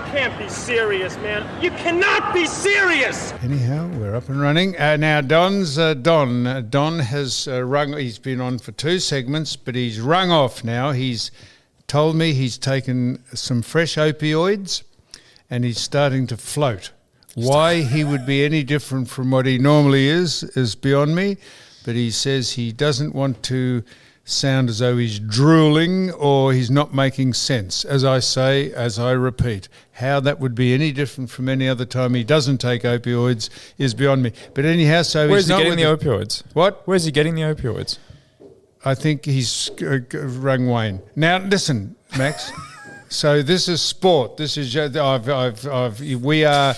can't be serious, man. You cannot be serious. Anyhow, we're up and running. Now, Don has rung. He's been on for 2 segments, but he's rung off now. He's told me he's taken some fresh opioids and he's starting to float. Why he would be any different from what he normally is beyond me, but he says he doesn't want to sound as though he's drooling or he's not making sense. As I repeat, how that would be any different from any other time he doesn't take opioids is beyond me. But anyhow, so where's he's he not getting the opioids? What? Where's he getting the opioids? I think he's rung Wayne. Now listen, Max. So this is sport. This is we are.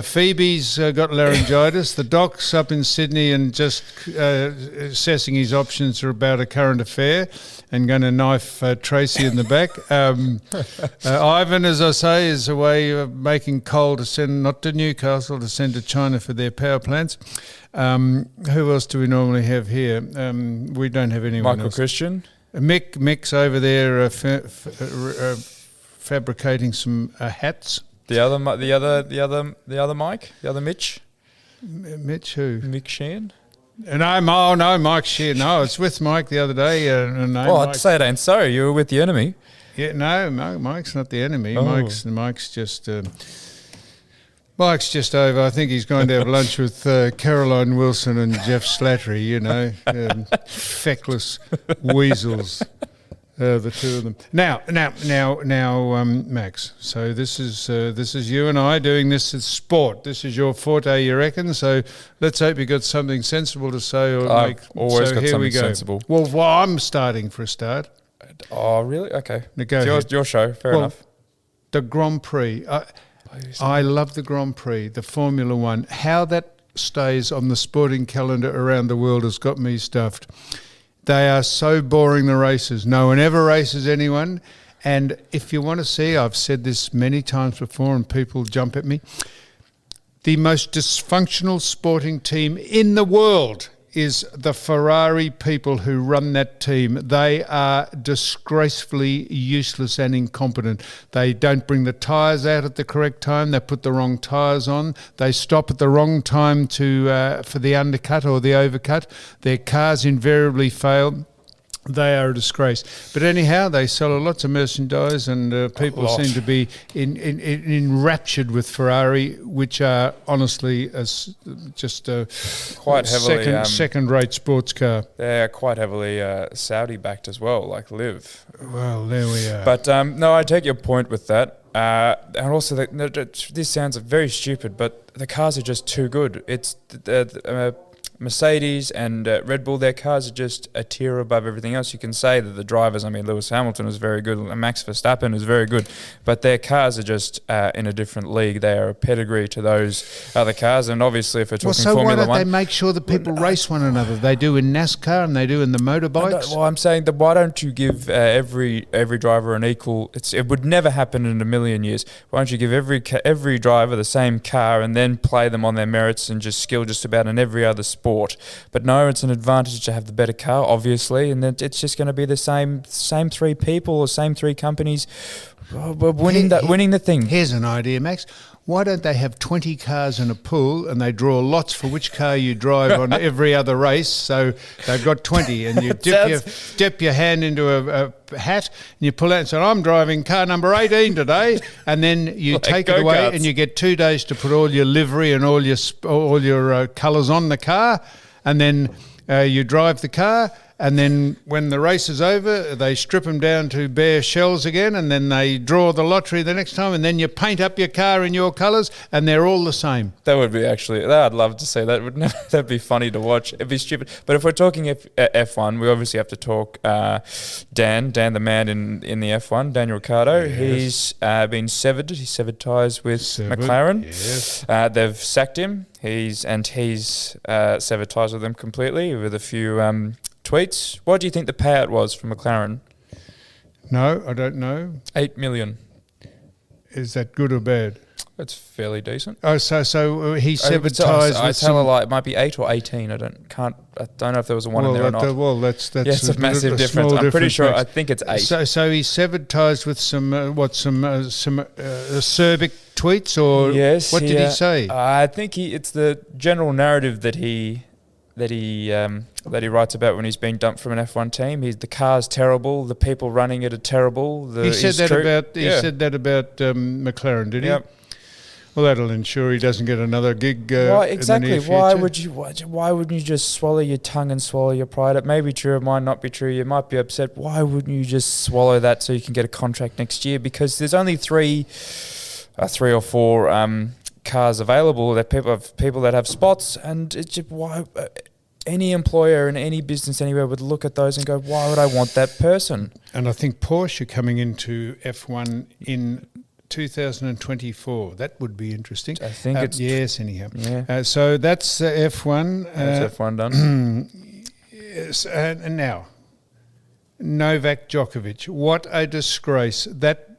Phoebe's got laryngitis. The doc's up in Sydney and just assessing his options about a current affair and going to knife Tracy in the back. Ivan, as I say, is away making coal to send, not to Newcastle, to send to China for their power plants. Who else do we normally have here? We don't have anyone Michael else. Christian? Mick's over there fabricating some hats. The other Mike, the other Mitch, Mitch who? Mick Sheehan. No, Mike Sheehan. No, I was with Mike the other day. I'd say it ain't so. You were with the enemy. Yeah, no, Mike's not the enemy. Oh. Mike's just over. I think he's going to have lunch with Caroline Wilson and Jeff Slattery. You know, feckless weasels. The two of them. Now, Max. So this is you and I doing this as sport. This is your forte, you reckon? So let's hope you got something sensible to say. I've always got something sensible. Well, I'm starting for a start. Oh, really? Okay. Now go ahead. Your show. Fair enough. The Grand Prix. I love the Grand Prix, the Formula One. How that stays on the sporting calendar around the world has got me stuffed. They are so boring, the races. No one ever races anyone. And if you want to see, I've said this many times before and people jump at me, the most dysfunctional sporting team in the world is the Ferrari people who run that team. They are disgracefully useless and incompetent. They don't bring the tyres out at the correct time. They put the wrong tyres on. They stop at the wrong time for the undercut or the overcut. Their cars invariably fail. They are a disgrace. But anyhow, they sell lots of merchandise and people seem to be enraptured with Ferrari, which are honestly just a quite heavily second-rate sports car. They're quite heavily Saudi-backed as well, like Liv. Well, there we are. But no, I take your point with that. And also, this sounds very stupid, but the cars are just too good. It's Mercedes and Red Bull, their cars are just a tier above everything else. You can say that the drivers, Lewis Hamilton is very good and Max Verstappen is very good, but their cars are just in a different league. They are a pedigree to those other cars, and obviously if we're talking Formula 1... why don't they make sure that people race one another? They do in NASCAR and they do in the motorbikes. Well, I'm saying that why don't you give every driver an equal... It would never happen in a million years. Why don't you give every driver the same car and then play them on their merits and just skill just about in every other sport? But no, it's an advantage to have the better car, obviously, and then it's just going to be the same 3 people or same 3 companies winning the thing. Here's an idea, Max. Why don't they have 20 cars in a pool and they draw lots for which car you drive on every other race? So they've got 20 and you dip your hand into a hat and you pull out and say, I'm driving car number 18 today. And then you take it away and you get 2 days to put all your livery and all your colours on the car. And then you drive the car. And then when the race is over, they strip them down to bare shells again, and then they draw the lottery the next time, and then you paint up your car in your colours, and they're all the same. That would be I'd love to see that. That'd be funny to watch. It'd be stupid. But if we're talking F1, we obviously have to talk Dan the man in the F1, Daniel Ricciardo. Yes. He's been severed. He severed ties with McLaren. Yes. They've sacked him. He's severed ties with them completely with a few tweets. What do you think the payout was from McLaren? No, I don't know. 8 million. Is that good or bad? It's fairly decent. Oh, so he severed ties I with tell a some... lie. It might be 8 or 18. I don't know if there was a one in there or not. That's Yeah, it's a massive difference. small I'm pretty difference, sure. Max. I think it's 8. So he severed ties with some acerbic tweets, or Yes. what did he say? I think it's the general narrative that he writes about when he's been dumped from an F1 team. The car's terrible. The people running it are terrible. He said that about McLaren, did he? Yep. Well, that'll ensure he doesn't get another gig. Why In exactly? the near future. Why wouldn't you just swallow your tongue and swallow your pride? It may be true, it might not be true. You might be upset. Why wouldn't you just swallow that so you can get a contract next year? Because there's only three or four cars available that people that have spots, and it's just why. Any employer in any business anywhere would look at those and go, why would I want that person? And I think Porsche are coming into F1 in 2024. That would be interesting. I think it's... Yes, anyhow. Yeah. So that's F1. That's F1 done. Yes, and now, Novak Djokovic. What a disgrace. That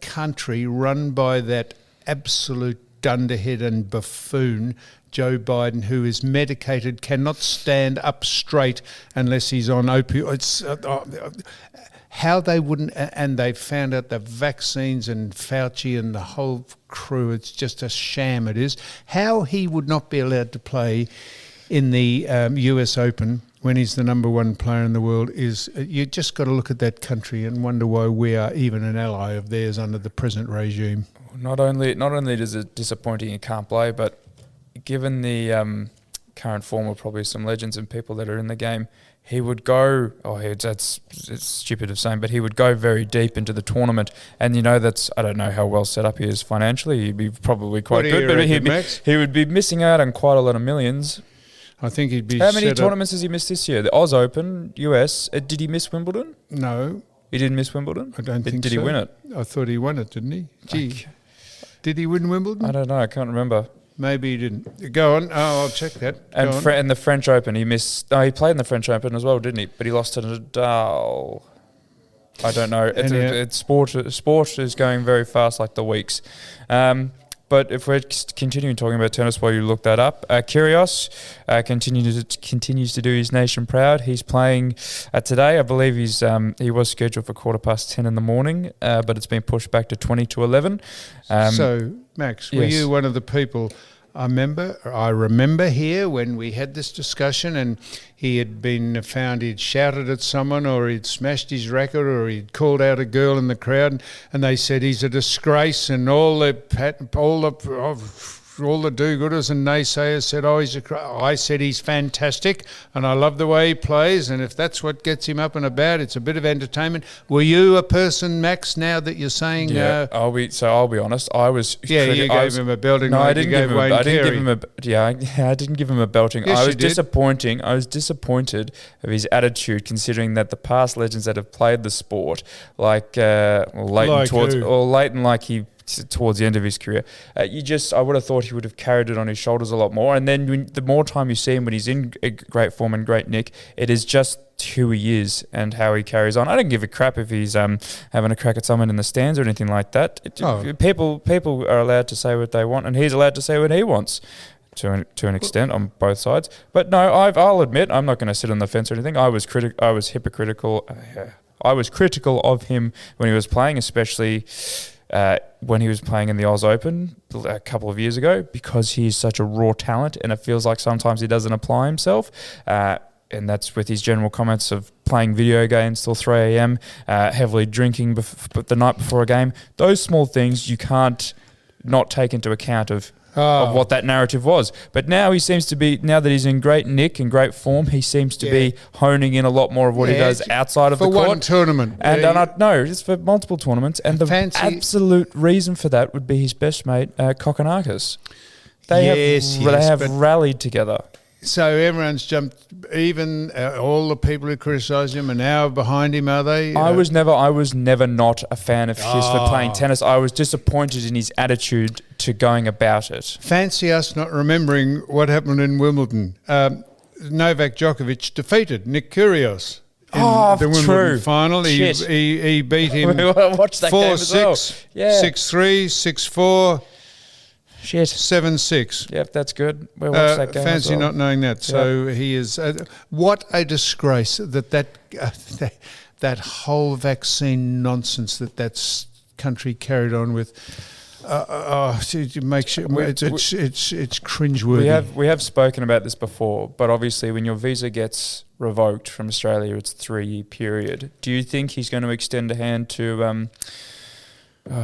country run by that absolute dunderhead and buffoon, Joe Biden, who is medicated, cannot stand up straight unless he's on opioids. How they wouldn't, and they found out the vaccines and Fauci and the whole crew, it's just a sham it is. How he would not be allowed to play in the US Open when he's the number one player in the world is, you just got to look at that country and wonder why we are even an ally of theirs under the present regime. Not only is it disappointing he can't play, but given the current form of probably some legends and people that are in the game, he would go, it's stupid of saying, but he would go very deep into the tournament. And, I don't know how well set up he is financially. He'd be probably quite good, but he would be missing out on quite a lot of millions. I think he'd be How many tournaments has he missed this year? The Oz Open, US. Did he miss Wimbledon? No. He didn't miss Wimbledon? I don't think so. Did he win it? I thought he won it, didn't he? Gee. Did he win Wimbledon? I don't know. I can't remember. Maybe he didn't. Go on. Oh, I'll check that. And the French Open, he missed... No, he played in the French Open as well, didn't he? But he lost to Nadal. I don't know. It's sport is going very fast, like the weeks. But if we're continuing talking about tennis while you look that up, Kyrgios continues to do his nation proud. He's playing today. I believe he was scheduled for 10:15 in the morning, but it's been pushed back to 20 to 11. So, Max, were you one of the people... I remember here when we had this discussion and he had been found, he'd shouted at someone or he'd smashed his racket or he'd called out a girl in the crowd and they said he's a disgrace, and all the do-gooders and naysayers said, I said he's fantastic and I love the way he plays, and if that's what gets him up and about, it's a bit of entertainment. Were you a person, Max, now that you're saying... Yeah, I'll be honest, I was... Yeah, you gave him a belting. No, I didn't give him I didn't give him a belting. Yes, I was disappointed of his attitude, considering that the past legends that have played the sport, like Leighton, like he... towards the end of his career, I would have thought he would have carried it on his shoulders a lot more. And then the more time you see him when he's in great form and great nick, it is just who he is and how he carries on. I don't give a crap if he's having a crack at someone in the stands or anything like that. People are allowed to say what they want, and he's allowed to say what he wants. To an extent on both sides, but no, I'll admit I'm not going to sit on the fence or anything. I was hypocritical. I was critical of him when he was playing, especially when he was playing in the Oz Open a couple of years ago, because he's such a raw talent, and it feels like sometimes he doesn't apply himself. And that's with his general comments of playing video games till 3 a.m., heavily drinking the night before a game. Those small things you can't not take into account of what that narrative was. But now he seems to be, now that he's in great nick and great form, he seems to be honing in a lot more of what he does outside of the court. For one tournament. And no, it's for multiple tournaments. And the absolute reason for that would be his best mate, Kokkinakis. They have rallied together. So everyone's jumped, even all the people who criticise him are now behind him, are they? I was never not a fan of his for playing tennis. I was disappointed in his attitude to going about it. Fancy us not remembering what happened in Wimbledon. Novak Djokovic defeated Nick Kyrgios. the Wimbledon true. final. He Shit. he beat him Watch that game as well. 4-6, Yeah. 6-3, 6-4, Shit. 7-6. Yep, that's good. We watched that game Fancy as well. not knowing that. So he is. What a disgrace that whole vaccine nonsense that country carried on with. It makes it's cringeworthy. We have spoken about this before, but obviously when your visa gets revoked from Australia, it's a 3-year period. Do you think he's going to extend a hand to?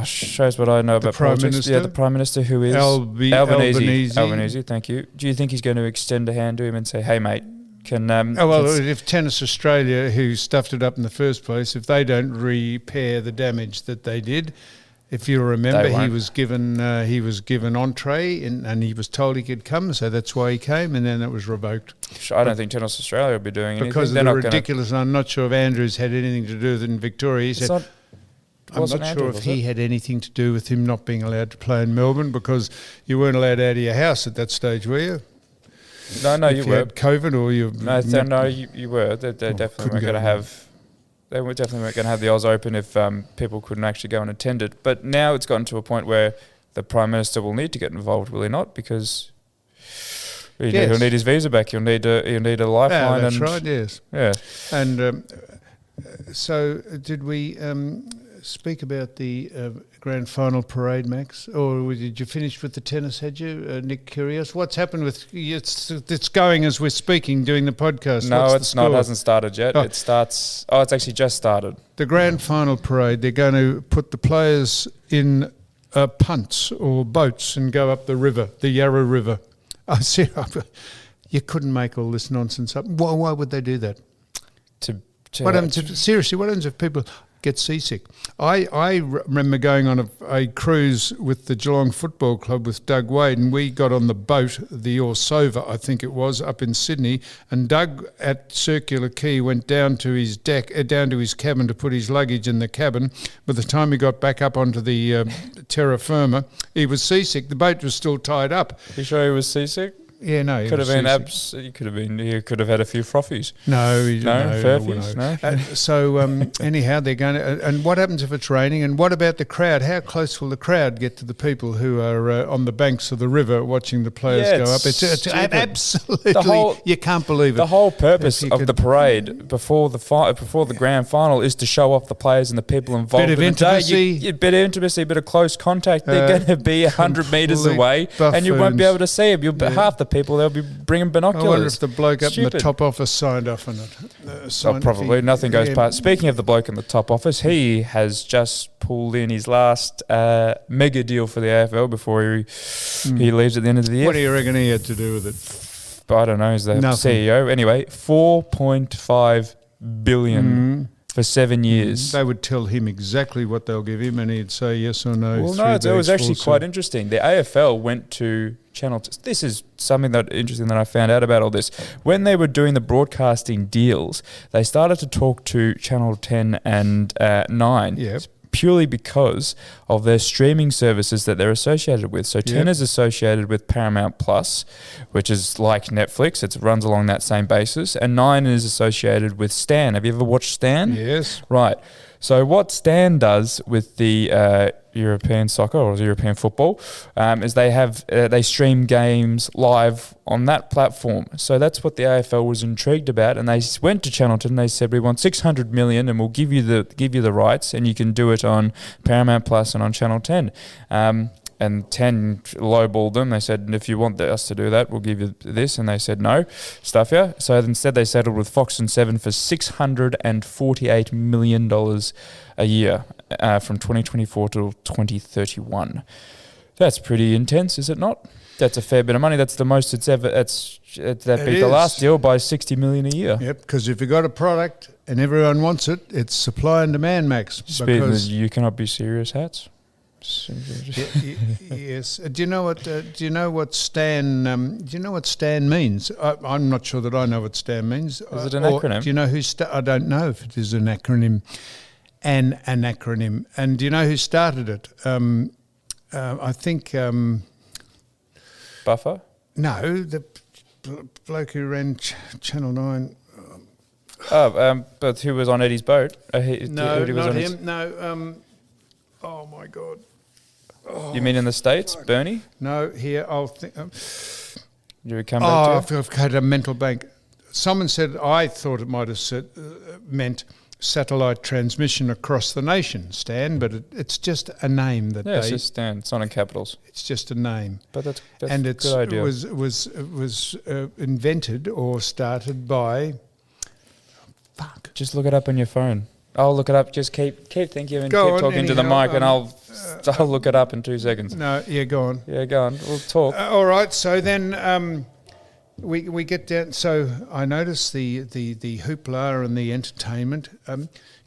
Shows what I know about Prime politics. Minister? Yeah, the Prime Minister, who is Albanese. Albanese, thank you. Do you think he's going to extend a hand to him and say, "Hey, mate, can?" If Tennis Australia, who stuffed it up in the first place, if they don't repair the damage that they did, if you remember, he was given entree and he was told he could come, so that's why he came, and then it was revoked. I don't think Tennis Australia will be doing anything Because of the ridiculous. I'm not sure if Andrews had anything to do with it in Victoria. He said, I'm not sure if he had anything to do with him not being allowed to play in Melbourne, because you weren't allowed out of your house at that stage, were you? No, you were. Had COVID or you? No, you were. They definitely weren't going to have. They were definitely weren't going to have the Oz Open if people couldn't actually go and attend it. But now it's gotten to a point where the Prime Minister will need to get involved, will he not? Because he'll need his visa back. He'll need a lifeline. That's right. Yes. Yeah. And so, did we speak about the grand final parade, Max, or did you finish with the tennis? Had you, Nick Kyrgios? What's happened with it's going as we're speaking, doing the podcast? No, it's not. It hasn't started yet. It starts. Oh, it's actually just started. The grand final parade. They're going to put the players in punts or boats and go up the river, the Yarra River. I see. You couldn't make all this nonsense up. Why would they do that? What happens if people get seasick? I remember going on a cruise with the Geelong Football Club with Doug Wade, and we got on the boat, the Orsova, I think it was, up in Sydney, and Doug at Circular Quay went down to his deck, down to his cabin to put his luggage in the cabin. By the time he got back up onto the terra firma, he was seasick. The boat was still tied up. You sure he was seasick? Yeah, no. Could have been You could have had a few frothies. No, furfies. No. So anyhow, they're going to. And what happens if it's raining? And what about the crowd? How close will the crowd get to the people who are on the banks of the river watching the players go up? It's absolutely. You can't believe it. The whole purpose of the parade before the grand final is to show off the players and the people involved. Bit of intimacy, bit of intimacy, bit of close contact. They're going to be 100 metres away, and you won't be able to see them. Half the people, they'll be bringing binoculars. I wonder if the bloke up in the top office signed off on it. Probably. Nothing goes past. Speaking of the bloke in the top office, he has just pulled in his last mega deal for the AFL before he leaves at the end of the year. What do you reckon he had to do with it? I don't know. He's the CEO. Anyway, $4.5 billion for 7 years. They would tell him exactly what they'll give him, and he'd say yes or no. Well, no, it was actually quite interesting. The AFL went to Channel. This is something interesting that I found out about all this. When they were doing the broadcasting deals, they started to talk to Channel 10 and 9. Yep. Purely because of their streaming services that they're associated with. So 10 is associated with Paramount Plus, which is like Netflix. It runs along that same basis. And 9 is associated with Stan. Have you ever watched Stan? Yes. Right. So what Stan does with the European soccer or European football is they stream games live on that platform. So that's what the AFL was intrigued about, and they went to Channel 10 and they said, we want 600 million and we'll give you the rights, and you can do it on Paramount Plus and on Channel 10. And 10 lowballed them. They said, if you want us to do that, we'll give you this. And they said, no, stuff you. So instead they settled with Fox and 7 for $648 million a year from 2024 to 2031. That's pretty intense, is it not? That's a fair bit of money. That's the most it's ever. That beat the last deal by $60 million a year. Yep, because if you've got a product and everyone wants it, it's supply and demand, Max. Because you cannot be serious hats. Yes. Do you know what Stan? Do you know what Stan means? I'm not sure that I know what Stan means. Is it an acronym? Do you know who? I don't know if it is an acronym. An acronym. And do you know who started it? I think. Buffer. No, the bloke who ran Channel 9. But who was on Eddie's boat? No, Eddie was not on his- him. No. Oh my God. You mean in the States, Bernie? No, here. I'll think. You would come back to? I've had a mental blank. Someone said I thought it might have meant satellite transmission across the nation, Stan, but it's just a name that It's just Stan. It's not in capitals. It's just a name. But that's and a good idea. It was invented or started by. Fuck. Just look it up on your phone. I'll look it up. Just keep thinking and Go keep on, talking to the anyhow, mic, and I'll look it up in 2 seconds. No, yeah, go on. Yeah, go on. We'll talk. All right. So then we get down. So I notice the hoopla and the entertainment.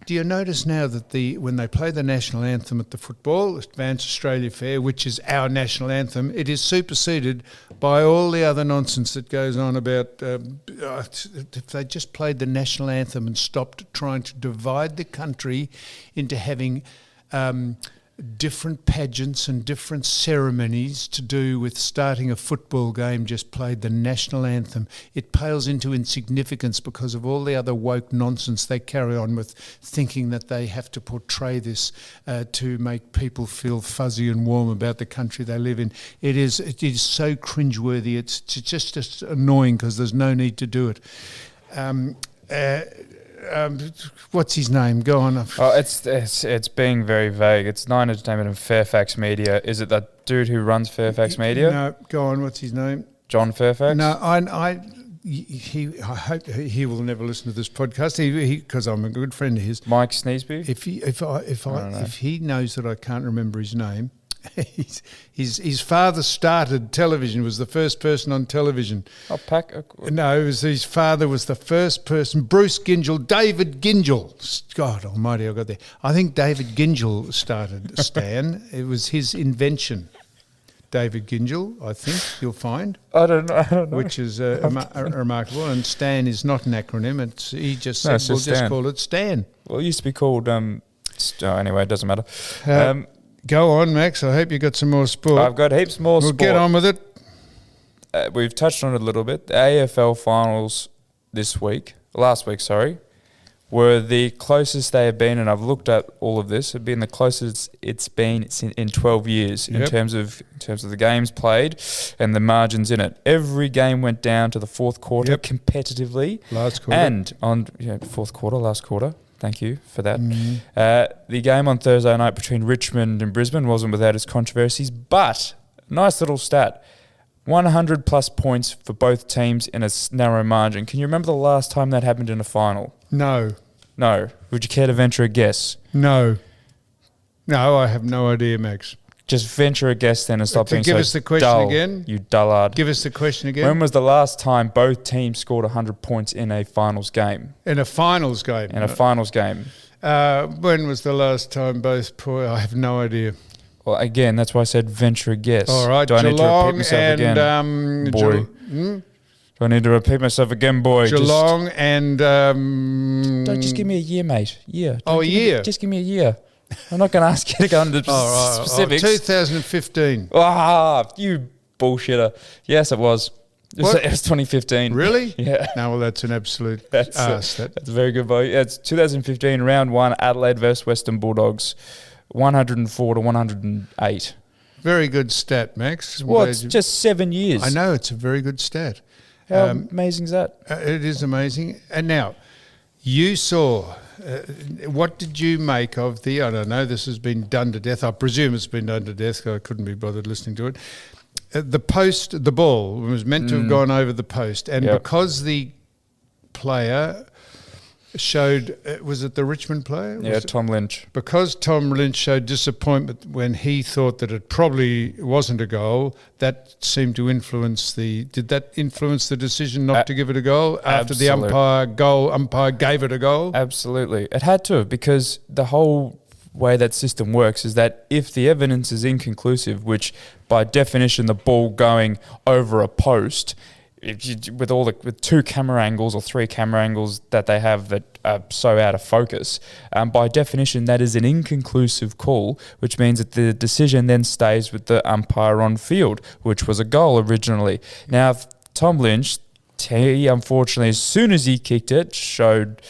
Do you notice now that when they play the national anthem at the football, Advance Australia Fair, which is our national anthem, it is superseded by all the other nonsense that goes on about if they just played the national anthem and stopped trying to divide the country into having different pageants and different ceremonies to do with starting a football game, just played the national anthem. It pales into insignificance because of all the other woke nonsense they carry on with, thinking that they have to portray this to make people feel fuzzy and warm about the country they live in. It is so cringeworthy. It's just annoying because there's no need to do it. What's his name? Go on. Oh, it's being very vague. It's Nine Entertainment and Fairfax Media. Is it that dude who runs Fairfax Media? No, go on. What's his name? John Fairfax? No, I hope he will never listen to this podcast. Because I'm a good friend of his. Mike Sneesby? If he knows that I can't remember his name. His father started television, was the first person on television. No, his father was the first person. Bruce Gingell, David Gingell. God almighty, I got there. I think David Gingell started Stan. It was his invention. David Gingell, I think you'll find. I don't know. Which is remarkable. And Stan is not an acronym. He just said, we'll just call it Stan. Well, it used to be called... anyway, it doesn't matter. Go on, Max. I hope you got some more sport. I've got heaps more sport. We'll get on with it. We've touched on it a little bit. The AFL finals last week, were the closest they have been, and I've looked at all of this, have been the closest it's been in 12 years in terms of the games played and the margins in it. Every game went down to the fourth quarter competitively. Last quarter. And on last quarter. Thank you for that. The game on Thursday night between Richmond and Brisbane wasn't without its controversies, but nice little stat. 100 plus points for both teams in a narrow margin. Can you remember the last time that happened in a final? No. Would you care to venture a guess? No, I have no idea, Max. Just venture a guess then and stop being so dull. Give us the question again. You dullard. Give us the question again. When was the last time both teams scored 100 points in a finals game? In a finals game? In a finals game. When was the last time both... I have no idea. Well, again, that's why I said venture a guess. All right, Do I need to repeat myself again? Boy. Do I need to repeat myself again, boy? Geelong and... Don't just give me a year, mate. Yeah. A year? Just give me a year. I'm not going to ask you to go into specifics. 2015. You bullshitter. Yes, it was. It was 2015. Really? Yeah. No, well, that's an absolute that's a very good boy. Yeah, it's 2015, round 1, Adelaide versus Western Bulldogs, 104 to 108. Very good stat, Max. Well, it's just 7 years. I know, it's a very good stat. How amazing is that? It is amazing. And now, you saw... what did you make of I don't know, this has been done to death. I presume it's been done to death because I couldn't be bothered listening to it. The ball was meant to have gone over the post. And because the player showed, was it the Richmond player? Yeah, Tom Lynch. Because Tom Lynch showed disappointment when he thought that it probably wasn't a goal, that seemed to influence did that influence the decision not to give it a goal after the umpire gave it a goal? Absolutely. It had to, because the whole way that system works is that if the evidence is inconclusive, which by definition the ball going over a post, with 2 camera angles or 3 camera angles that they have that are so out of focus, by definition that is an inconclusive call, which means that the decision then stays with the umpire on field, which was a goal originally. Now, if Tom Lynch he unfortunately, as soon as he kicked it, showed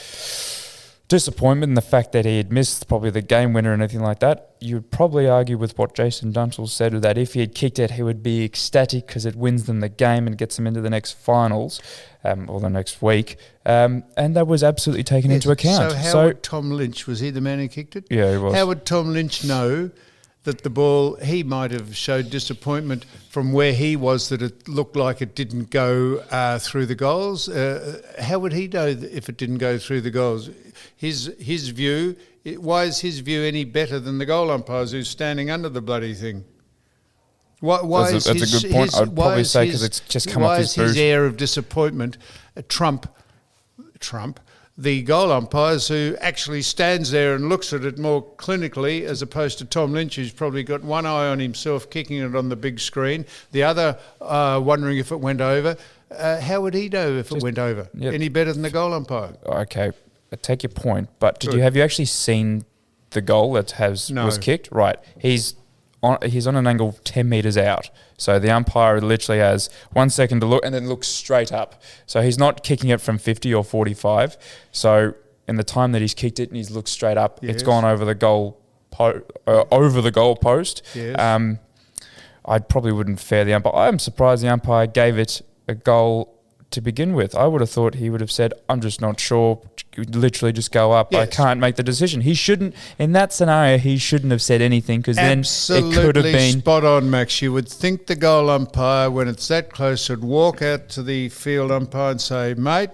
disappointment in the fact that he had missed probably the game winner and anything like that. You would probably argue with what Jason Dunstall said, that if he had kicked it, he would be ecstatic because it wins them the game and gets them into the next finals or the next week. And that was absolutely taken into account. So how would Tom Lynch, was he the man who kicked it? Yeah, he was. How would Tom Lynch know that the ball, he might have showed disappointment from where he was that it looked like it didn't go through the goals? How would he know if it didn't go through the goals? His view, why is his view any better than the goal umpire's who's standing under the bloody thing? That's a good point. I'd probably say because it's just come off his boot. Why is his air of disappointment trump the goal umpires who actually stands there and looks at it more clinically, as opposed to Tom Lynch, who's probably got one eye on himself kicking it on the big screen, the other wondering if it went over? How would he know if it went over? Yep. Any better than the goal umpire? Okay, I take your point, but have you actually seen the goal that was kicked? Right, he's on an angle 10 metres out. So the umpire literally has 1 second to look and then looks straight up. So he's not kicking it from 50 or 45. So in the time that he's kicked it and he's looked straight up, it's gone over the goal post. Yes. I probably wouldn't fair the umpire. I'm surprised the umpire gave it a goal to begin with. I would have thought he would have said, I'm just not sure, literally just go up. Yes. I can't make the decision. He shouldn't, in that scenario, he shouldn't have said anything because then it could have been... spot on, Max. You would think the goal umpire, when it's that close, would walk out to the field umpire and say, mate,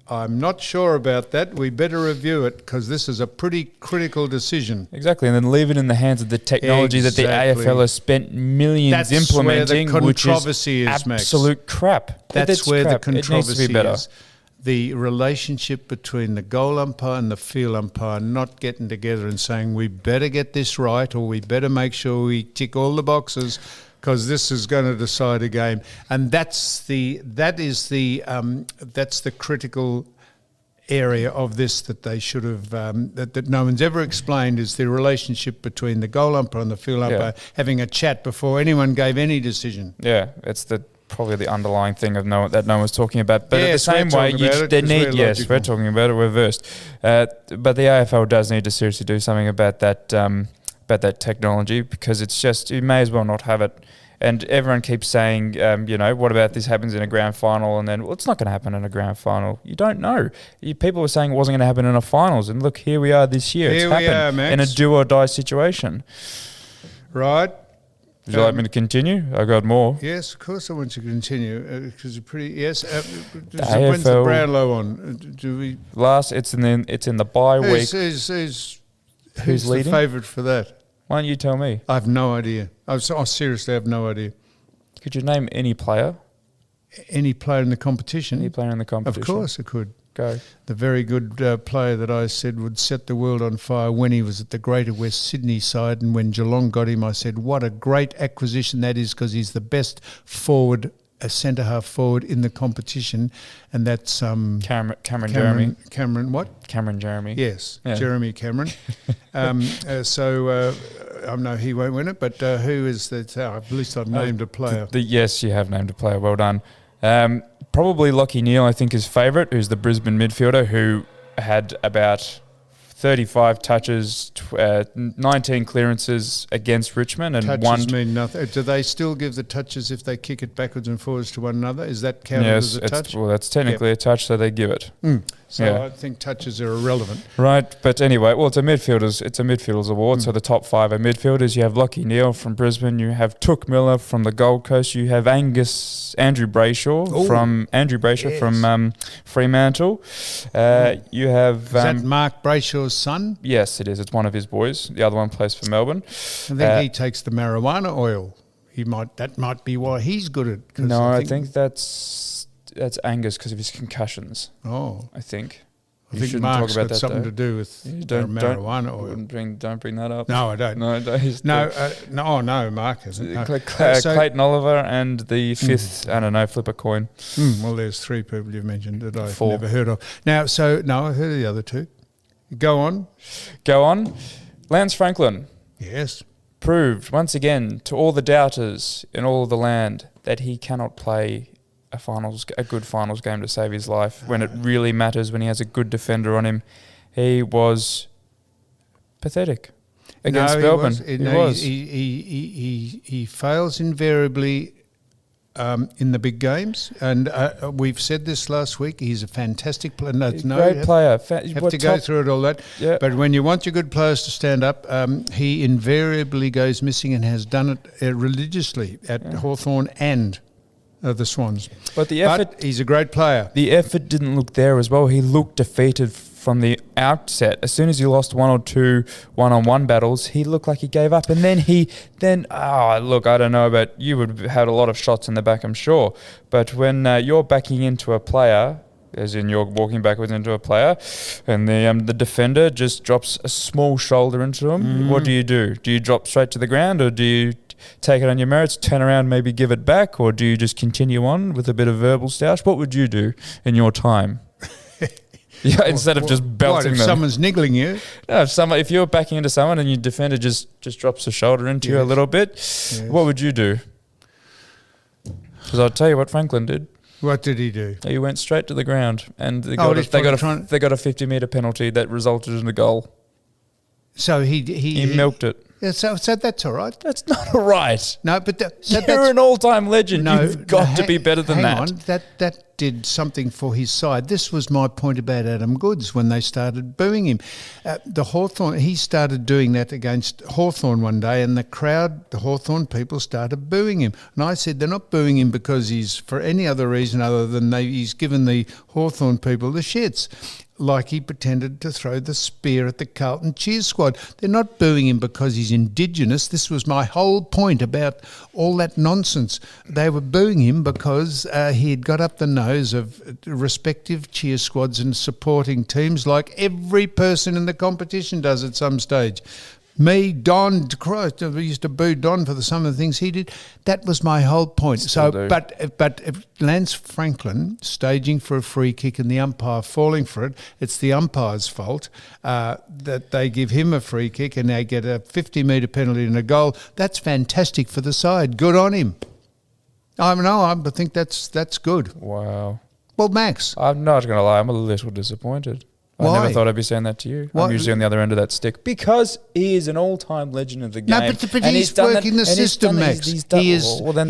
I'm not sure about that. We better review it because this is a pretty critical decision. Exactly, and then leave it in the hands of the technology that the AFL has spent millions implementing, which is absolute crap. That's where the controversy it needs to be better. is. The relationship between the goal umpire and the field umpire not getting together and saying, we better get this right, or we better make sure we tick all the boxes, because this is going to decide a game. And that's the critical area of this that they should have, that no one's ever explained, is the relationship between the goal umpire and the field umpire having a chat before anyone gave any decision. Yeah, it's probably the underlying thing of that no one's talking about. But in the same way, we're talking about it, we're versed. But the AFL does need to seriously do something about that technology, because it's just, you may as well not have it. And everyone keeps saying, what about this happens in a grand final? And then, it's not going to happen in a grand final. You don't know. People were saying it wasn't going to happen in a finals. And look, here we are this year. It's happened in a do or die situation. Right. Would you like me to continue? I got more. Yes, of course I want you to continue, because you're pretty... Yes. AFL, when's the Brownlow on? Do we... It's in the bye week. Who's leading? The favourite for that? Why don't you tell me? I have no idea. I seriously have no idea. Could you name any player? Any player in the competition? Any player in the competition? Of course I could. Go. The very good player that I said would set the world on fire when he was at the Greater West Sydney side, and when Geelong got him, I said, what a great acquisition that is, because he's the best forward, a centre-half forward in the competition, and that's Cameron Jeremy. Cameron what? Cameron Jeremy. Yes, yeah. Jeremy Cameron. I know he won't win it, but who is that? At least I've named a player. Yes, you have named a player. Well done. Probably Lachie Neale, I think, is favourite, who's the Brisbane midfielder, who had about 35 touches, 19 clearances against Richmond, and touches mean nothing. Do they still give the touches if they kick it backwards and forwards to one another? Is that counted as a touch? Well, that's technically a touch, so they give it. So I think touches are irrelevant. Right, but anyway, it's a midfielders award. So the top five are midfielders. You have Lachie Neale from Brisbane. You have Touk Miller from the Gold Coast. You have Andrew Brayshaw from Fremantle. You have is that Mark Brayshaw's son? Yes, it is. It's one of his boys. The other one plays for Melbourne. I think he takes the marijuana oil. That might be why he's good at. No, I think that's Angus because of his concussions. Oh, I think. I think Mark's got something to do with marijuana oil. Don't bring that up. No, I don't. No, Mark hasn't. No. Clayton Oliver and the fifth, flip a coin. Well, there's three people you've mentioned that I've never heard of. Now, I've heard of the other two. Go on. Lance Franklin. Yes. Proved once again to all the doubters in all of the land that he cannot play a good finals game to save his life when it really matters, when he has a good defender on him. He was pathetic against Melbourne. He fails invariably in the big games, and we've said this last week. He's a fantastic player. Great player. Have to go through it all that. Yeah. But when you want your good players to stand up, he invariably goes missing and has done it religiously at Hawthorn and the Swans. But he's a great player. The effort didn't look there as well. He looked defeated from the outset. As soon as he lost one or two one-on-one battles, he looked like he gave up. And then look, I don't know, but you would have had a lot of shots in the back, I'm sure. But when you're backing into a player, as in you're walking backwards into a player, and the defender just drops a small shoulder into him, what do? Do you drop straight to the ground, or do you take it on your merits, turn around, maybe give it back, or do you just continue on with a bit of verbal stoush? What would you do in your time? Yeah, instead of just belting if them. Someone's niggling you. No, if you're backing into someone and your defender just drops a shoulder into you a little bit, what would you do? Because I'll tell you what Franklin did. What did he do? He went straight to the ground, and they got a 50-metre penalty that resulted in a goal. So he milked it. Yeah, so that's all right. That's not all right. No, but you're an all-time legend. You've got to be better than that. Hang on, that did something for his side. This was my point about Adam Goodes when they started booing him. He started doing that against Hawthorn one day, and the Hawthorn people started booing him. And I said they're not booing him because he's for any other reason other than he's given the Hawthorn people the shits. Like he pretended to throw the spear at the Carlton cheer squad. They're not booing him because he's Indigenous. This was my whole point about all that nonsense. They were booing him because he had got up the nose of respective cheer squads and supporting teams like every person in the competition does at some stage. Me, Don, Christ, we used to boo Don for some of the things he did. That was my whole point. But Lance Franklin staging for a free kick and the umpire falling for it, it's the umpire's fault that they give him a free kick and they get a 50-metre penalty and a goal. That's fantastic for the side. Good on him. I think that's good. Wow. Well, Max. I'm not going to lie, I'm a little disappointed. Why? I never thought I'd be saying that to you. I'm usually on the other end of that stick. Because he is an all-time legend of the game. No, but he's working the system, Max. He is appealing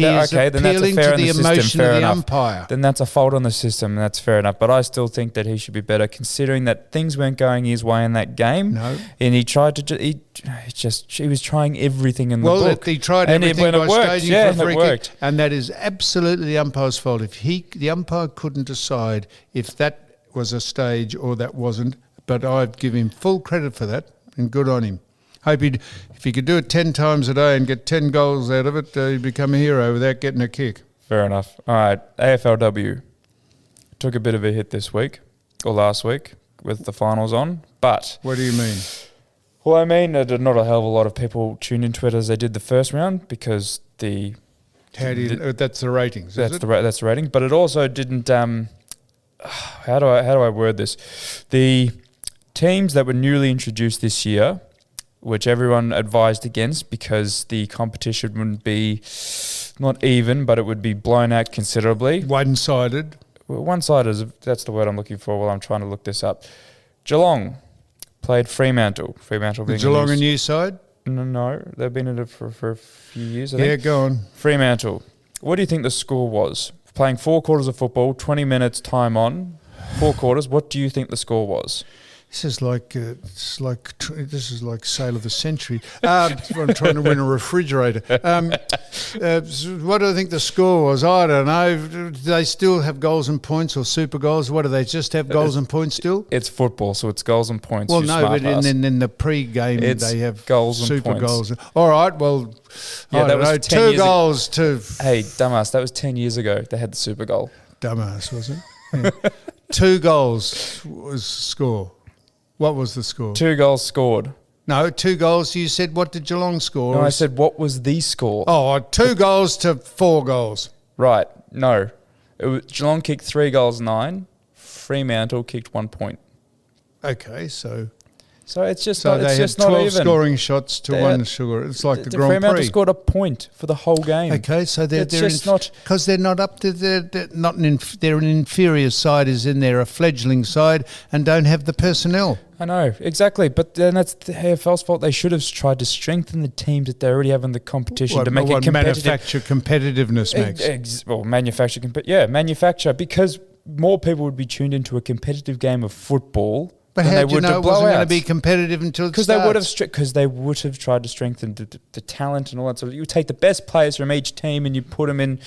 to the emotion of the umpire. Then that's a fault on the system, and that's fair enough. But I still think that he should be better, considering that things weren't going his way in that game. No. And he tried to... He was trying everything in the book. Well, he tried everything by staging for a free kick. And that is absolutely the umpire's fault. If the umpire couldn't decide if that was a stage or that wasn't, but I'd give him full credit for that, and good on him. Hope if he could do it 10 times a day and get 10 goals out of it, he'd become a hero without getting a kick. Fair enough. All right, AFLW took a bit of a hit this week, or last week, with the finals on, but... What do you mean? Well, I mean, not a hell of a lot of people tuned into it as they did the first round, because that's the ratings, that's the rating, but it also didn't... How do I word this? The teams that were newly introduced this year, which everyone advised against because the competition wouldn't be not even, but it would be blown out considerably. One-sided. Well, one-sided, that's the word I'm looking for while I'm trying to look this up. Geelong played Fremantle. Fremantle being Geelong a new side? No, they've been in it for a few years, I think. Yeah, go on. Fremantle. What do you think the score was? Playing 4 quarters of football, 20 minutes time on, 4 quarters. What do you think the score was? This is like sale of the century. I'm trying to win a refrigerator. What do I think the score was? I don't know. Do they still have goals and points or super goals? What do they just have goals and points still? It's football, so it's goals and points. Well, no, but in the pre-game they have goals and super points. Goals. All right, well, yeah, that was 2 goals to. Hey, dumbass, that was 10 years ago. They had the super goal. Dumbass, was it? Yeah. 2 goals was score. What was the score? 2 goals scored. No, 2 goals. You said, what did Geelong score? No, I said, what was the score? Oh, 2 goals to 4 goals. Right. No. Geelong kicked 3 goals, 9. Fremantle kicked 1 point. Okay, so So it's just So not. It's they had just not 12 even. scoring shots to They one had- sugar. It's like the The Grand Fremantle Prix. scored a point for the whole game. Okay, so they're It's just not. because they're not up to they're not they're an inferior side, as in they're a fledgling side and don't have the personnel. I know, exactly. But then that's the AFL's fault. They should have tried to strengthen the teams that they already have in the competition to make it competitive. Manufacture competitiveness, Max. Manufacture, because more people would be tuned into a competitive game of football But than how they do you would know to it wasn't going to blowouts. be competitive until it Because they would have tried to strengthen the talent and all that sort of. You take the best players from each team and you put them in.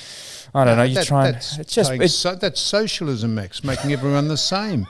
I don't know. You try and That's socialism, Max, making everyone the same.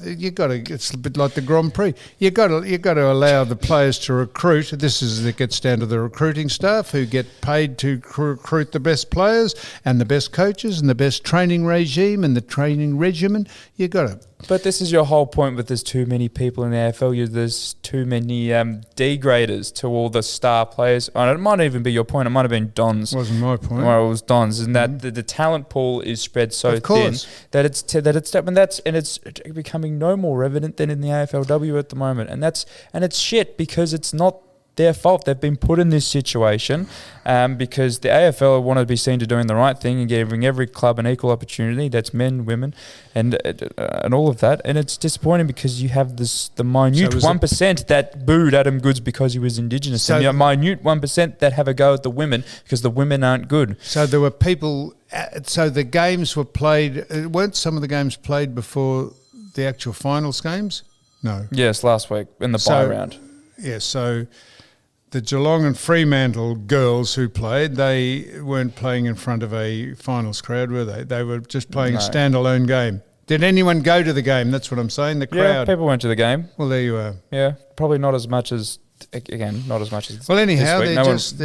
You got to. It's a bit like the Grand Prix. You got to allow the players to recruit. It gets down to the recruiting staff who get paid to recruit the best players and the best coaches and the best training regime and the training regimen. You got to. But this is your whole point with there's too many people in the AFL. There's too many degraders to all the star players. And it might even be your point. It might have been Don's. Wasn't my point. Well, it was Don's, and that the talent pool is spread so Of course. thin that it's becoming no more evident than in the AFLW at the moment, and it's shit because it's not their fault. They've been put in this situation because the AFL want to be seen to doing the right thing and giving every club an equal opportunity. That's men, women, and all of that. And it's disappointing because you have the minute 1% that booed Adam Goodes because he was Indigenous, and the minute 1% that have a go at the women because the women aren't good. So there were people. So the games were played. Weren't some of the games played before the actual finals games? No. Yes, last week in the bye round. Yeah, so the Geelong and Fremantle girls who played, they weren't playing in front of a finals crowd, were they? They were just playing a standalone game. Did anyone go to the game? That's what I'm saying, the crowd. Yeah, people went to the game. Well, there you are. Yeah, probably not as much as, again, not as much as Well, anyhow, this week.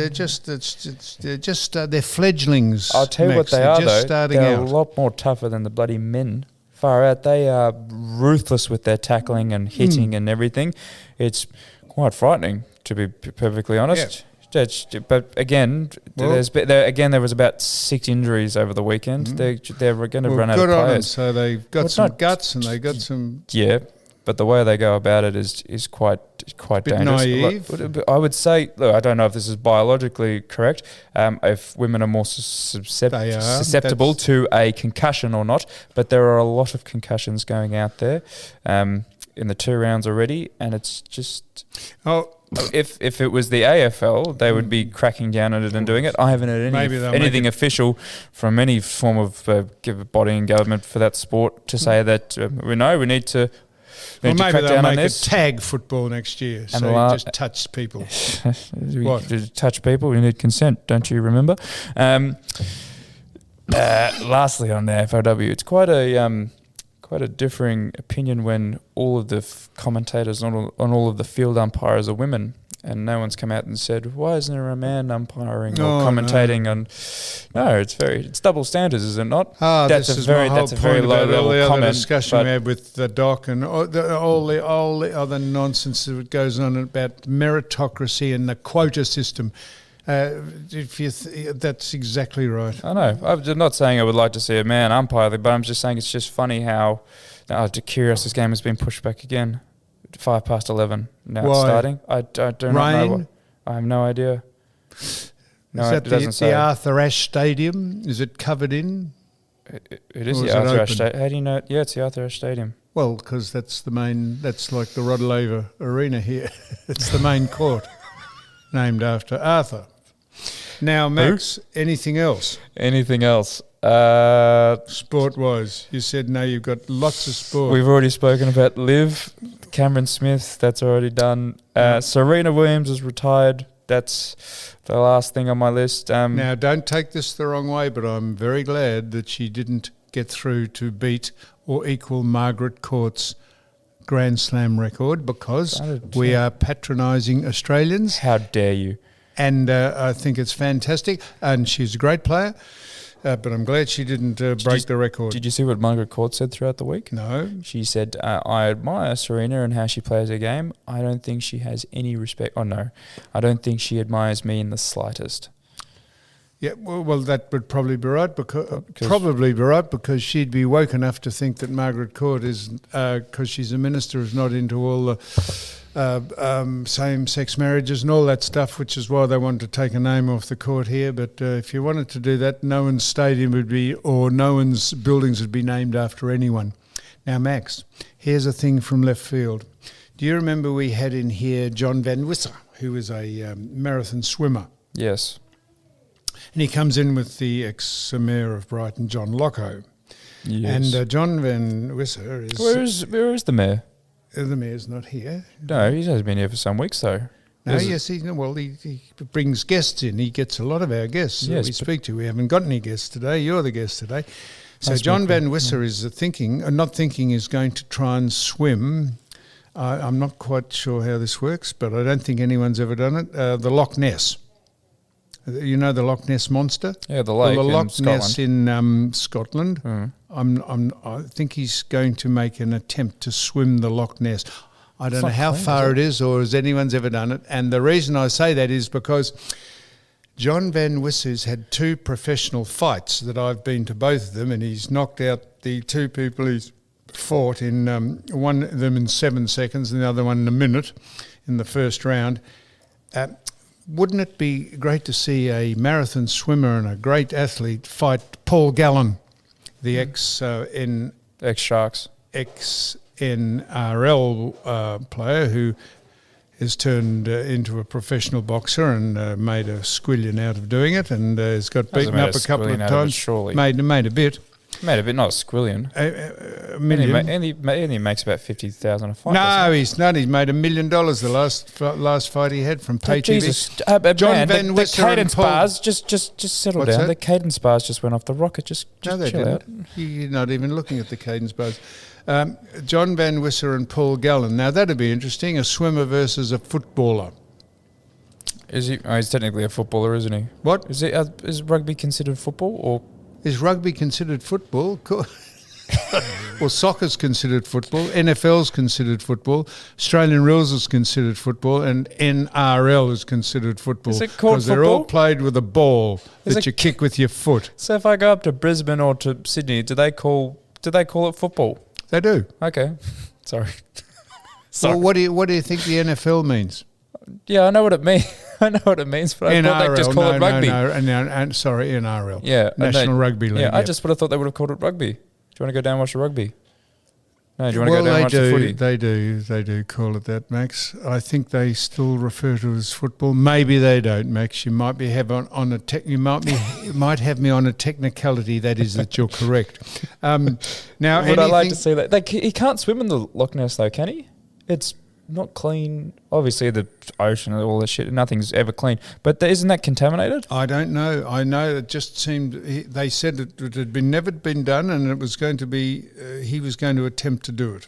they're fledglings. I'll tell you Max. what they They're are, just though. starting They're out. a lot more tougher than the bloody men. Far out. They are ruthless with their tackling and hitting and everything. It's quite frightening, to be perfectly honest. Yeah. But again, there was about 6 injuries over the weekend. They're going to run out of players. So they've got some guts and they got some. Yeah, but the way they go about it is quite dangerous. Naive. I would say, look, I don't know if this is biologically correct. If women are more susceptible to a concussion or not, but there are a lot of concussions going out there. In the 2 rounds already, and it's just if it was the AFL, they would be cracking down on it and doing it. I haven't heard anything official from any form of body in government for that sport to say that we need to. Well, maybe crack they'll down make on it this. tag football next year, And so you just touch people. What? To touch people, you need consent, don't you remember? Lastly, on the AFLW, it's quite a differing opinion when all of the commentators on all of the field umpires are women, and no one's come out and said, why isn't there a man umpiring or commentating? No, it's double standards, is it not? That's a very low level the comment. other discussion we had with the doc and all the other nonsense that goes on about meritocracy and the quota system. That's exactly right. I know. I'm not saying I would like to see a man umpire, but I'm just saying it's just funny how curious this game has been pushed back again. 11:05 now. It's starting. I do not know. I have no idea. No, is that it doesn't say. the Arthur Ashe Stadium? Is it covered in? It is the Arthur Ashe Stadium. How do you know? Yeah, it's the Arthur Ashe Stadium. Well, because that's the main. That's like the Rod Laver Arena here. It's the main court, named after Arthur. Now, Max, anything else? Anything else? Sport-wise, you said no, you've got lots of sport. We've already spoken about Liv, Cameron Smith, that's already done. Serena Williams is retired. That's the last thing on my list. Now, don't take this the wrong way, but I'm very glad that she didn't get through to beat or equal Margaret Court's Grand Slam record because we are patronising Australians. How dare you? And I think it's fantastic. And she's a great player. But I'm glad she didn't break the record. Did you see what Margaret Court said throughout the week? No. She said, I admire Serena and how she plays her game. I don't think she has any respect. Oh, no. I don't think she admires me in the slightest. Yeah, well, that would probably be right because she'd be woke enough to think that Margaret Court is, because she's a minister, is not into all same-sex marriages and all that stuff, which is why they wanted to take a name off the court here. But if you wanted to do that, no one's stadium would be, or no one's buildings would be named after anyone. Now, Max, here's a thing from left field. Do you remember we had in here John Van Wisser, who was a marathon swimmer? Yes. And he comes in with the ex-mayor of Brighton, John Locko. Yes. And John Van Wisser is... Where is the mayor? The mayor's not here. No, he has been here for some weeks though. No, yes, he brings guests in. He gets a lot of our guests that we speak to. We haven't got any guests today. You're the guest today. So That's John cool. Van Wisser is is going to try and swim. I'm not quite sure how this works, but I don't think anyone's ever done it. The Loch Ness. You know the Loch Ness monster? Yeah, the lake the in Loch Scotland. Ness in Scotland. Mm. I think he's going to make an attempt to swim the Loch Ness. I don't know not how clean, far is it is or has anyone's ever done it. And the reason I say that is because John Van Wisser's had 2 professional fights that I've been to both of them, and he's knocked out the 2 people he's fought in, one of them in 7 seconds and the other one in a minute in the first round. Wouldn't it be great to see a marathon swimmer and a great athlete fight Paul Gallen, the Ex-Sharks. ex-NRL player who has turned into a professional boxer and made a squillion out of doing it, and has got beaten up a couple of times. Surely Made a bit. Made a bit, not a squillion. A million. And he makes about 50,000 a fight. No, he's not. He's made $1 million the last fight he had from Pay TV. Jesus, John man, Van the Wisser cadence and Paul. bars just settle What's down. that? The cadence bars just went off the rocket. Just No, they chill out. didn't. You're not even looking at the cadence bars. John Van Wisser and Paul Gallen. Now, that'd be interesting. A swimmer versus a footballer. Is he? Oh, he's technically a footballer, isn't he? What? Is rugby considered football or? Is rugby considered football? Well, soccer's considered football. NFL's considered football. Australian rules is considered football, and NRL is considered football. Is it called because they're all football? played with a ball Is that it- you kick with your foot. So if I go up to Brisbane or to Sydney, do they call it football? They do. Okay, sorry. Well, what do you think the NFL means? Yeah, I know what it means. I know what it means, but I thought they'd just call it rugby. Sorry, NRL. Yeah, National Rugby League. Yeah, I yep. just would have thought they would have called it rugby. Do you want to go down and watch the rugby? No, do you want to go down and watch the footy? They do call it that, Max. I think they still refer to it as football. Maybe they don't, Max. You might be have on a you might have me on a technicality. That is that you're correct. Now, Would I like to see that? Like, he can't swim in the Loch Ness, though, can he? It's not clean. Obviously, the ocean and all that shit, nothing's ever clean. But isn't that contaminated? I don't know. I know it just seemed they said it had never been done, and it was going to be. He was going to attempt to do it.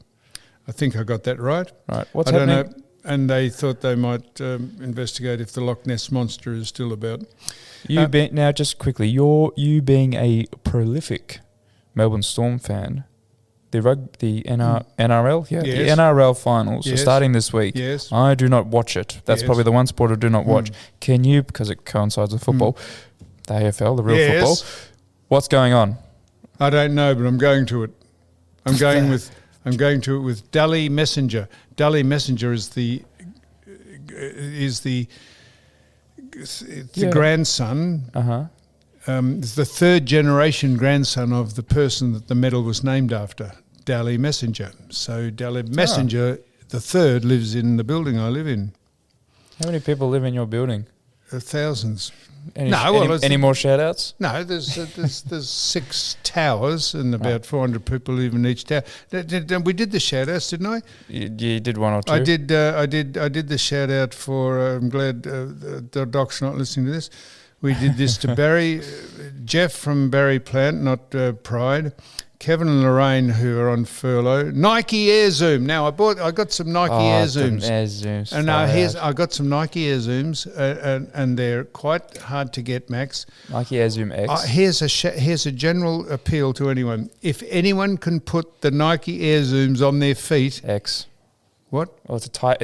I think I got that right. Right. What's I don't happening? know. And they thought they might investigate if the Loch Ness monster is still about. Now, just quickly, you being a prolific Melbourne Storm fan. The NRL, Yes. the NRL finals are Yes. starting this week. Yes. I do not watch it. That's Yes. probably the one sport I do not watch. Can you, because it coincides with football, the AFL, the real Yes. football? What's going on? I don't know, but I'm going to it. I'm going to it with Dally Messenger. Dally Messenger is the grandson. It's the 3rd generation grandson of the person that the medal was named after, Dally Messenger. So Dally Messenger, the 3rd, lives in the building I live in. How many people live in your building? Thousands. Any more shout-outs? No, there's 6 towers and about 400 people live in each tower. We did the shout-outs, didn't I? You did one or two. I did the shout-out for. I'm glad the doc's not listening to this. We did this to Barry, Jeff from Barry Plant, not Pride, Kevin and Lorraine who are on furlough. Nike Air Zoom. Now I got some Nike Air Zooms. Air Zooms. And I got some Nike Air Zooms, and they're quite hard to get, Max. Nike Air Zoom X. Here's a general appeal to anyone. If anyone can put the Nike Air Zooms on their feet, X. what? Well, it's a type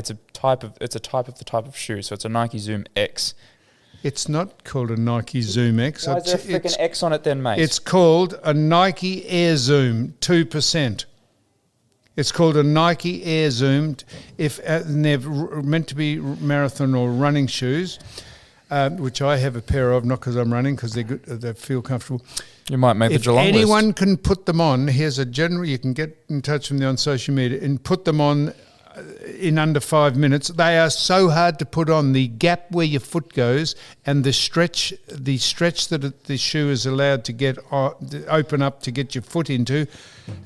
of the type of shoe. So it's a Nike Zoom X. It's not called a Nike Zoom X. Why is there a freaking X on it then, mate? It's called a Nike Air Zoom 2%. It's called a Nike Air Zoom. And they're meant to be marathon or running shoes, which I have a pair of, not because I'm running, because they're good, they feel comfortable. You might make the Geelong list. If anyone can put them on, here's a general, you can get in touch with me on social media and put them on in under 5 minutes. They are so hard to put on. The gap where your foot goes and the stretch that the shoe is allowed to get open up to get your foot into.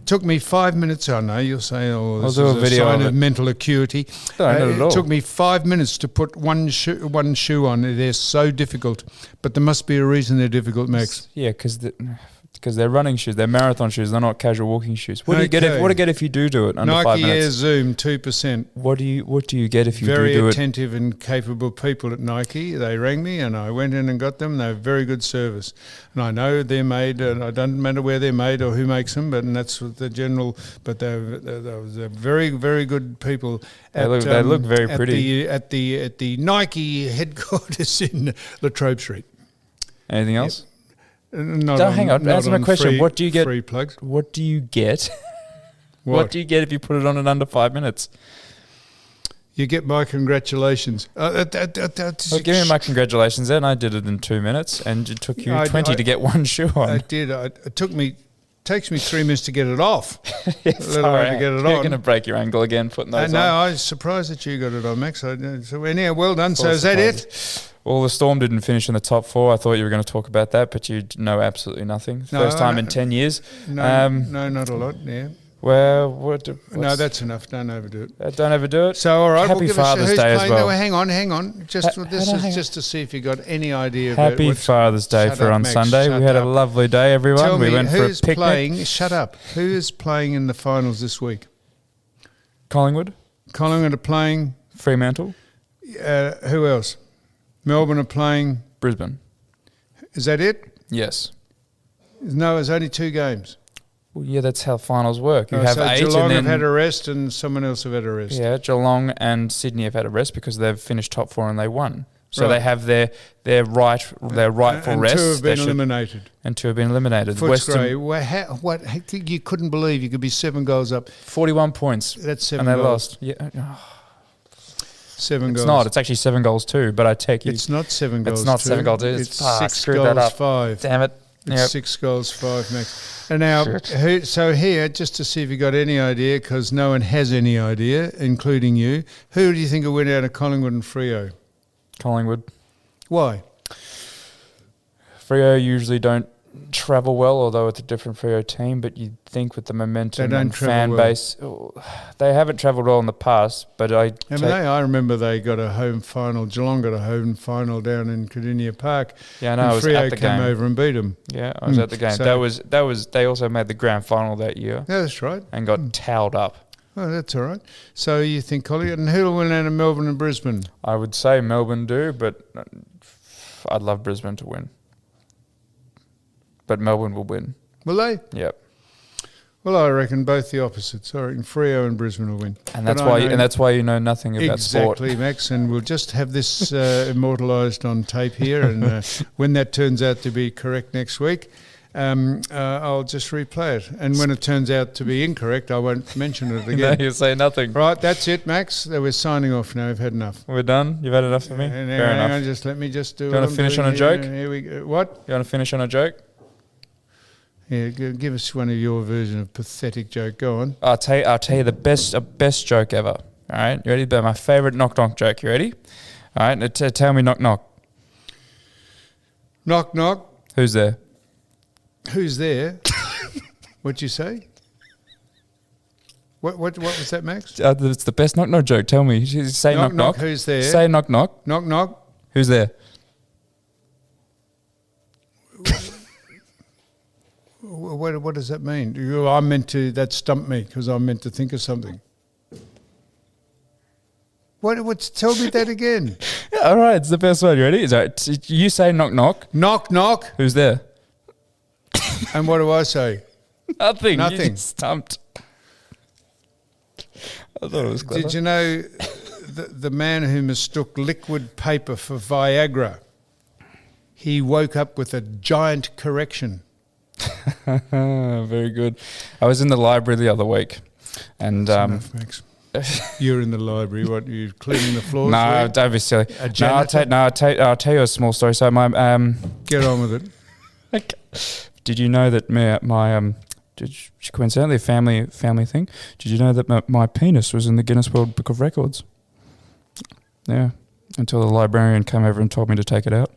Took me 5 minutes. I know you'll say, "Oh, this is a sign of mental acuity." No, not at all. It took me 5 minutes to put one shoe on. They're so difficult, but there must be a reason they're difficult, Max. Yeah, because they're running shoes, they're marathon shoes, they're not casual walking shoes. What do you get if you do it under 5 Nike minutes? Air Zoom 2%. What do you get if you do it? Very attentive and capable people at Nike. They rang me and I went in and got them. They're very good service. And I know they're made, and I don't matter where they're made or who makes them, and that's what the general, but they're very, very good people. They look very pretty. At the Nike headquarters in Latrobe Street. Anything else? Hang on. Answer my question. What do you get? Free plugs. What do you get? What do you get if you put it on in under 5 minutes? You get my congratulations. Give me my congratulations then. I did it in 2 minutes and it took you 20 to get one shoe on. I did. Takes me 3 minutes to get it off. Yes, let alone to get it on. You're going to break your ankle again putting those on. No, I was surprised that you got it on, Max. So anyhow, well done. So is that it? Well, the Storm didn't finish in the top 4. I thought you were going to talk about that, but you know absolutely nothing. First time in 10 years. No, not a lot, yeah. Well, no, that's enough. Don't overdo it. Don't overdo it. So, all right. Happy Father's Day as well. No, hang on. This is just to see if you got any idea. Happy Father's Day for on Sunday. We had a lovely day, everyone. Tell we me, went for a picnic. Playing? Shut up. Who is playing in the finals this week? Collingwood are playing. Fremantle. Who else? Melbourne are playing. Brisbane. Is that it? Yes. No, there's only 2 games. Well, yeah, that's how finals work. You have so 8 Geelong and then have had a rest and someone else have had a rest. Yeah, Geelong and Sydney have had a rest because they've finished top 4 and they won. So Right. they have their rightful and rest. 2 have been eliminated. And 2 have been eliminated. Footscray, what you couldn't believe you could be 7 goals up. 41 points. That's 7 and they goals. lost. Yeah. 7 goals. It's not. It's actually 7 goals too, but I take you. It's not 7 goals. It's not 2. 7 goals. It's 6 screwed goals that up. 5. Damn it. It's 6 goals 5, Max. And now, so here, just to see if you got any idea, because no one has any idea, including you, who do you think will win out of Collingwood and Freo? Collingwood. Why? Freo usually don't travel well, although it's a different Freo team, but you'd think with the momentum and fan base, they haven't travelled well in the past, but I remember they got a home final, Geelong got a home final down in Cardinia Park. Yeah, I know, I was Freo at the came game. over and beat them. Yeah, I was at the game. So that was they also made the grand final that year. Yeah, that's right. And got towed up. Oh, that's all right. So you think Collingwood, and who will win out of Melbourne and Brisbane? I would say Melbourne do, but I'd love Brisbane to win. But Melbourne will win. Will they? Yep. Well, I reckon both the opposites. I reckon Freo and Brisbane will win. And that's why you know nothing about sport. Exactly, Max. And we'll just have this immortalised on tape here. And when that turns out to be correct next week, I'll just replay it. And when it turns out to be incorrect, I won't mention it again. No, you'll say nothing. Right, that's it, Max. We're signing off now. We've had enough. We're done? You've had enough of me? Fair enough. On, let me just do it. You want to finish on a joke? Here we go. What? You want to finish on a joke? Yeah, give us one of your version of pathetic joke. Go on. I'll tell you the best joke ever. All right, you ready? My favourite knock joke. You ready? All right, tell me knock. Knock knock. Who's there? Who's there? What'd you say? What was that, Max? It's the best knock joke. Tell me. Say knock. Who's there? Say knock. Knock. Who's there? What does that mean? That stumped me because I meant to think of something. Tell me that again. Yeah, all right, it's the best one. You ready? You say knock. Knock. Who's there? And what do I say? Nothing. Nothing. You just stumped. I thought it was clever. Did you know the man who mistook liquid paper for Viagra, he woke up with a giant correction. Very good. I was in the library the other week And Enough, Max. You're in the library. What, you cleaning the floors? no, don't be silly. A No, I'll tell you a small story. So my Get on with it. did you know that coincidentally a family thing? Did you know that my penis was in the Guinness World Book of Records? Yeah, until the librarian came over and told me to take it out.